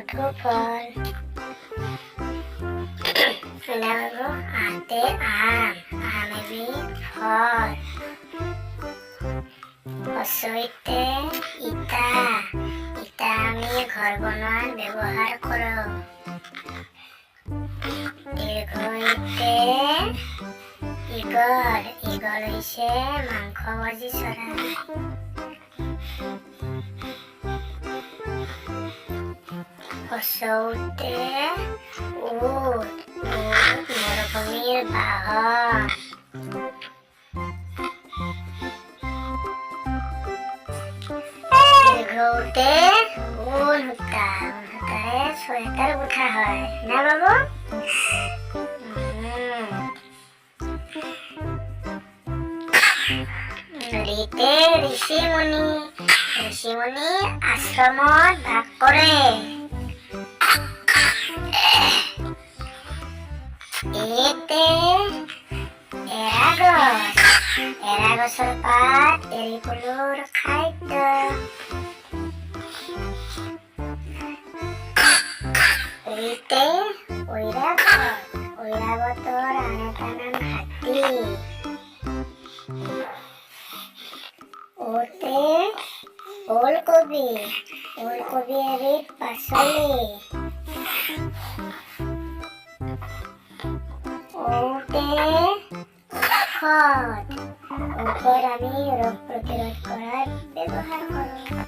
মধু ফল। আতে আম, আম এবিধ ফল। হছইতে ইটা, ইটা আমি ঘৰ বনোৱাত ব্যৱহাৰ কৰোঁ। দীৰ্ঘইতে ঈগল, ঈগল হৈছে মাংসভোজী চৰাই। হছৌতে উট, উট মৰুভূমিৰ বাহন। দীৰ্ঘৌতে ঊণ সূতা, ঊণ সূতাৰে চুৱেটাৰ গুঠা হয় না বাবু? ঋতে ঋষিমুনি, ঋষিমুনি আশ্ৰমত বাস কৰে। এতে এৰা গছ, এৰা গছৰ পাত এৰী পলুৰ খাদ্য। ঐতে ঐৰাবত, ঐৰাবতৰ আন এটা নাম হাতী। ওতে ওলকবি, ওলকবি এবিধ পাচলি। ঔতে ঔষধ, ঔষধ আমি ৰোগ প্ৰতিৰোধ কৰাত ব্যৱহাৰ কৰোঁ।